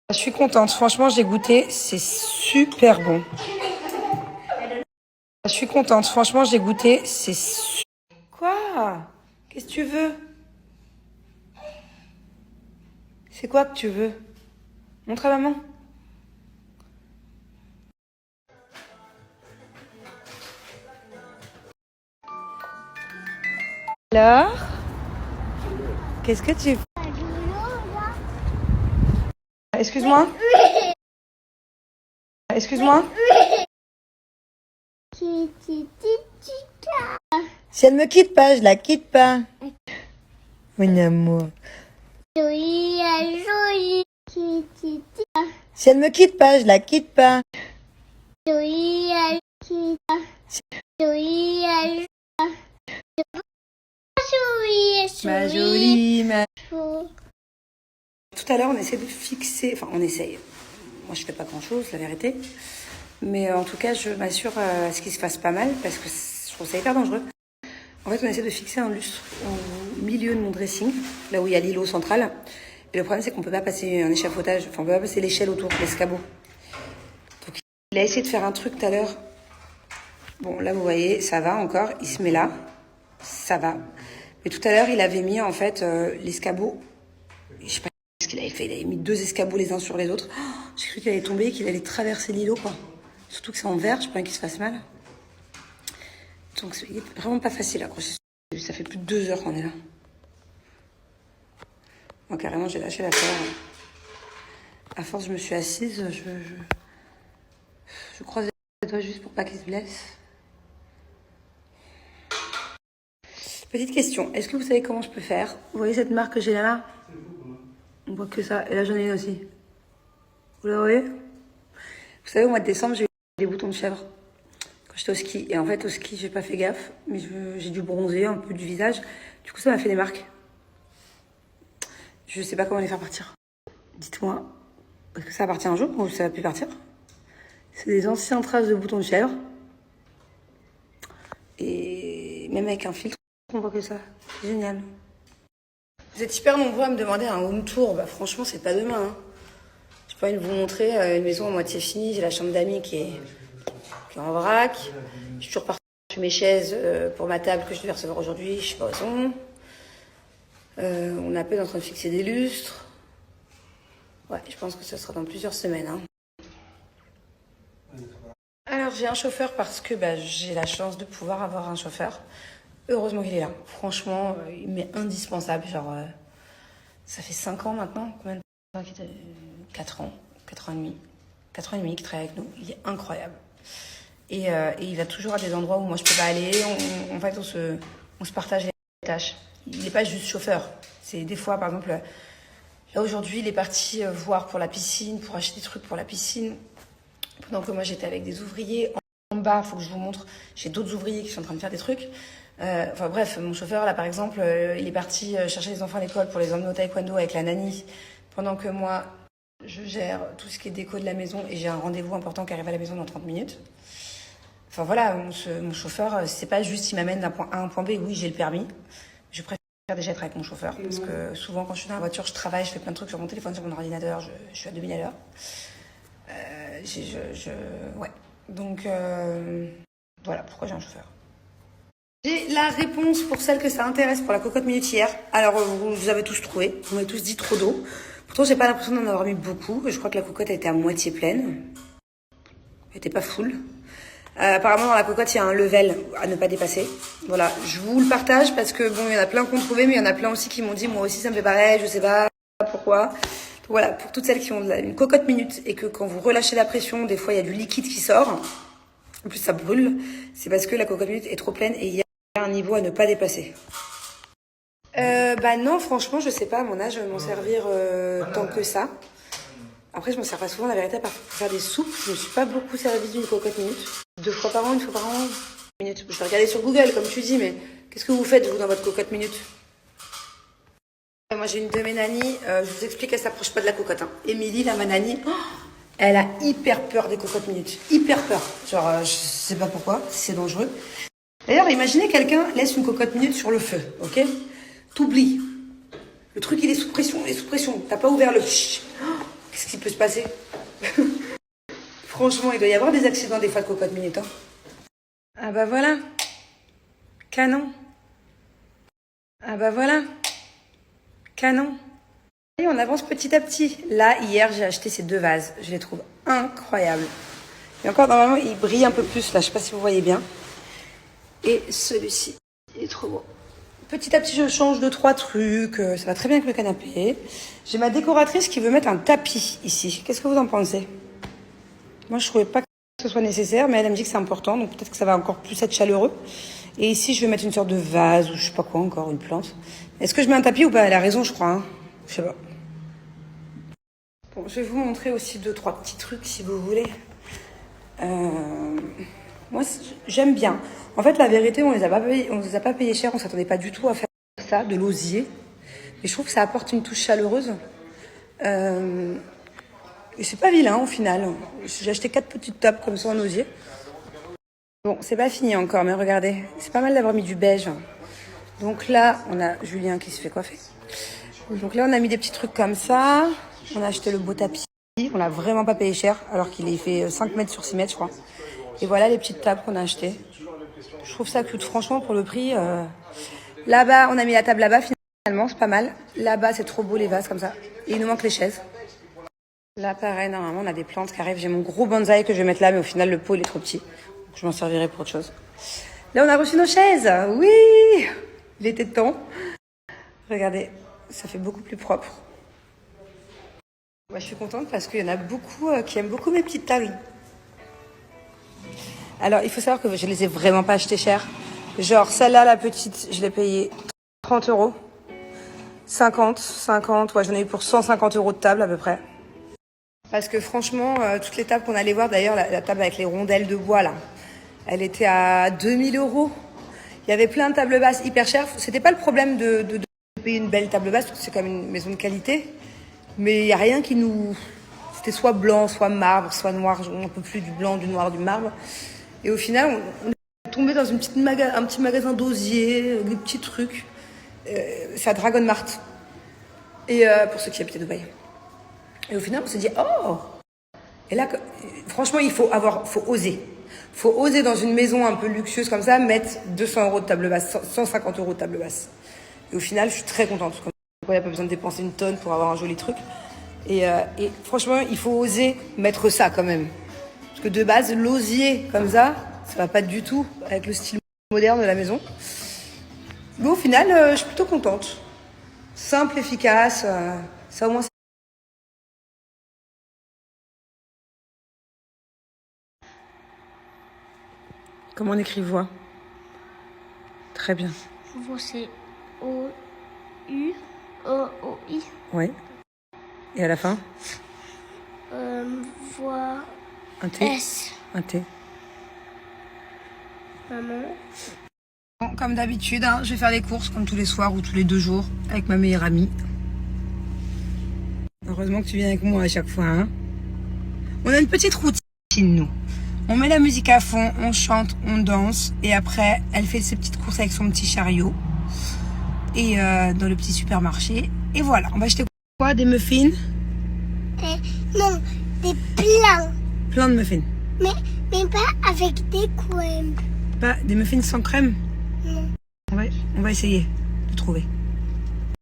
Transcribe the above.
Je suis contente, franchement j'ai goûté, c'est super bon. Je suis contente, franchement j'ai goûté, c'est Quoi? Qu'est-ce que tu veux? C'est quoi que tu veux? Montre à maman. Alors? Qu'est-ce que tu... Excuse-moi? Excuse-moi? Si elle me quitte pas, je la quitte pas. Mon amour. Si elle me quitte pas, je la quitte pas. Ma jolie, ma... Tout à l'heure, on essaie de fixer... Enfin, on essaye. Moi, je fais pas grand-chose, la vérité. Mais en tout cas, je m'assure à ce qu'il se fasse pas mal, parce que je trouve ça hyper dangereux. En fait, on essaie de fixer un lustre au milieu de mon dressing, là où il y a l'îlot central. Et le problème, c'est qu'on peut pas passer un échafaudage, enfin, on peut pas passer l'échelle autour, l'escabeau. Donc, il a essayé de faire un truc tout à l'heure. Bon, là, vous voyez, ça va encore. Il se met là. Ça va. Mais tout à l'heure, il avait mis, en fait, l'escabeau. Je sais pas ce qu'il avait fait. Il avait mis 2 escabeaux les uns sur les autres. Oh, j'ai cru qu'il allait tomber, qu'il allait traverser l'îlot, quoi. Surtout que c'est en verre, j'ai pas envie qu'il se fasse mal. Donc, c'est vraiment pas facile à accrocher. Ça fait plus de 2 heures qu'on est là. Moi, carrément, j'ai lâché l'affaire. À force, je me suis assise. Je croise les doigts juste pour pas qu'il se blesse. Petite question. Est-ce que vous savez comment je peux faire? Vous voyez cette marque que j'ai là? On voit que ça. Et là, j'en ai une aussi. Vous la voyez? Vous savez, au mois de décembre, j'ai eu des boutons de chèvre. Quand j'étais au ski. Et en fait, au ski, j'ai pas fait gaffe. Mais j'ai dû bronzer un peu du visage. Du coup, ça m'a fait des marques. Je sais pas comment les faire partir. Dites-moi, est-ce que ça va partir un jour ou ça va plus partir? C'est des anciennes traces de boutons de chèvre. Et même avec un filtre, on voit que ça. C'est génial. Vous êtes hyper nombreux à me demander un home tour. Bah franchement, c'est pas demain. Hein. J'ai pas envie de vous montrer une maison à moitié finie. J'ai la chambre d'amis qui est en vrac. Je suis toujours partie mes chaises pour ma table que je devais recevoir aujourd'hui. Je sais pas où elles sont. On est à peine en train de fixer des lustres. Ouais, je pense que ça sera dans plusieurs semaines. Hein. Alors, j'ai un chauffeur parce que j'ai la chance de pouvoir avoir un chauffeur. Heureusement qu'il est là. Franchement, il m'est indispensable. Genre, ça fait 5 ans maintenant. Combien de temps? 4 ans. 4 ans et demi. 4 ans et demi qu'il travaille avec nous. Il est incroyable. Et il va toujours à des endroits où moi je peux pas aller. En fait, on se partage les tâches. Il n'est pas juste chauffeur. C'est des fois, par exemple, là aujourd'hui, il est parti voir pour la piscine, pour acheter des trucs pour la piscine. Pendant que moi j'étais avec des ouvriers. En bas, il faut que je vous montre, j'ai d'autres ouvriers qui sont en train de faire des trucs. Enfin bref, mon chauffeur là par exemple, il est parti chercher les enfants à l'école pour les emmener au taekwondo avec la nanny. Pendant que moi, je gère tout ce qui est déco de la maison et j'ai un rendez-vous important qui arrive à la maison dans 30 minutes. Enfin voilà, mon chauffeur, c'est pas juste il m'amène d'un point A à un point B. Oui, j'ai le permis. Je préfère déjà être avec mon chauffeur parce que souvent quand je suis dans la voiture, je travaille, je fais plein de trucs sur mon téléphone, sur mon ordinateur, je suis à 2000 à l'heure. Ouais. Donc, voilà pourquoi j'ai un chauffeur. J'ai la réponse pour celle que ça intéresse pour la cocotte minute hier. Alors, vous avez tous trouvé. Vous m'avez tous dit trop d'eau. Pourtant, j'ai pas l'impression d'en avoir mis beaucoup. Je crois que la cocotte était à moitié pleine. Elle était pas full. Apparemment, dans la cocotte, il y a un level à ne pas dépasser. Voilà, je vous le partage parce que bon, il y en a plein qui ont trouvé, mais il y en a plein aussi qui m'ont dit, moi aussi, ça me fait pareil, je sais pas pourquoi. Voilà, pour toutes celles qui ont une cocotte minute et que quand vous relâchez la pression, des fois il y a du liquide qui sort, en plus ça brûle, c'est parce que la cocotte minute est trop pleine et il y a un niveau à ne pas dépasser. Non, franchement, je sais pas, à mon âge, m'en servir tant que ça. Après, je m'en sers pas souvent, la vérité, pour faire des soupes, je me suis pas beaucoup servi d'une cocotte minute. 2 fois par an, 1 fois par an, minute. Je vais regarder sur Google, comme tu dis, mais qu'est-ce que vous faites, vous, dans votre cocotte minute? Moi, j'ai une de mes nannies, je vous explique, elle s'approche pas de la cocotte. Hein. Émilie, là, ma nanny, elle a hyper peur des cocottes minutes. Hyper peur. Genre, je sais pas pourquoi, c'est dangereux. D'ailleurs, imaginez quelqu'un laisse une cocotte minute sur le feu, ok? T'oublies. Le truc, il est sous pression, T'as pas ouvert le... Qu'est-ce Qu'est-ce qui peut se passer? Franchement, il doit y avoir des accidents des fois de cocotte minute. Hein. Ah bah voilà. Canon. Ah bah voilà. Canon. Et on avance petit à petit. Là, hier, j'ai acheté ces 2 vases. Je les trouve incroyables. Et encore, normalement, il brille un peu plus, là. Je sais pas si vous voyez bien. Et celui-ci, il est trop beau. Petit à petit, je change 2-3 trucs. Ça va très bien avec le canapé. J'ai ma décoratrice qui veut mettre un tapis ici. Qu'est-ce que vous en pensez? Moi, je trouvais pas que ce soit nécessaire, mais elle me dit que c'est important. Donc peut-être que ça va encore plus être chaleureux. Et ici, je vais mettre une sorte de vase ou je sais pas quoi encore, une plante. Est-ce que je mets un tapis ou pas? Elle a raison, je crois. Hein. Je sais pas. Bon, je vais vous montrer aussi 2-3 petits trucs si vous voulez. Moi, j'aime bien. En fait, la vérité, on les a pas payés cher. On s'attendait pas du tout à faire ça, de l'osier. Mais je trouve que ça apporte une touche chaleureuse. Et c'est pas vilain au final. J'ai acheté 4 petites tables comme ça en osier. Bon, c'est pas fini encore, mais regardez. C'est pas mal d'avoir mis du beige. Donc là, on a Julien qui se fait coiffer. Donc là, on a mis des petits trucs comme ça. On a acheté le beau tapis. On l'a vraiment pas payé cher, alors qu'il est fait 5 mètres sur 6 mètres, je crois. Et voilà les petites tables qu'on a achetées. Je trouve ça cute, franchement, pour le prix. Là-bas, on a mis la table là-bas, finalement, c'est pas mal. Là-bas, c'est trop beau, les vases, comme ça. Et il nous manque les chaises. Là, pareil, normalement, on a des plantes qui arrivent. J'ai mon gros bonsaï que je vais mettre là, mais au final, le pot, il est trop petit. Donc, je m'en servirai pour autre chose. Là, on a reçu nos chaises. Oui! Il était temps. Regardez, ça fait beaucoup plus propre. Moi, je suis contente parce qu'il y en a beaucoup qui aiment beaucoup mes petites tables. Alors, il faut savoir que je les ai vraiment pas achetées cher. Genre, celle-là, la petite, je l'ai payée 30 €. 50, ouais, j'en ai eu pour 150 € de table à peu près. Parce que franchement, toutes les tables qu'on allait voir, d'ailleurs, la table avec les rondelles de bois, là, elle était à 2000 €. Il y avait plein de tables basses hyper chères. C'était pas le problème de payer une belle table basse, parce que c'est quand même une maison de qualité. Mais il n'y a rien qui nous... C'était soit blanc, soit marbre, soit noir. On ne peut plus du blanc, du noir, du marbre. Et au final, on est tombé dans un petit magasin d'osier, des petits trucs. C'est à Dragon Mart. Et pour ceux qui habitent à Dubaï. Et au final, on s'est dit, oh! Et là, franchement, faut oser. Faut oser dans une maison un peu luxueuse comme ça, mettre 200 € de table basse, 150 € de table basse. Et au final, je suis très contente. Il n'y a pas besoin de dépenser une tonne pour avoir un joli truc. Et franchement, il faut oser mettre ça quand même. Parce que de base, l'osier comme ça va pas du tout avec le style moderne de la maison. Mais au final, je suis plutôt contente. Simple, efficace, ça au moins. Comment on écrit voix? Très bien. Voix, c'est O-U-O-I. Ouais. Et à la fin? Voix. Un T. S. Un T. Maman. Bon, comme d'habitude, hein, je vais faire les courses comme tous les soirs ou tous les 2 jours avec ma meilleure amie. Heureusement que tu viens avec moi à chaque fois. Hein. On a une petite routine, nous. On met la musique à fond, on chante, on danse. Et après, elle fait ses petites courses avec son petit chariot. Et dans le petit supermarché. Et voilà, on va acheter quoi? Des muffins? Non, des plats. Plein de muffins. Mais pas avec des crèmes. Pas des muffins sans crème? Non. Ouais, on va essayer de trouver.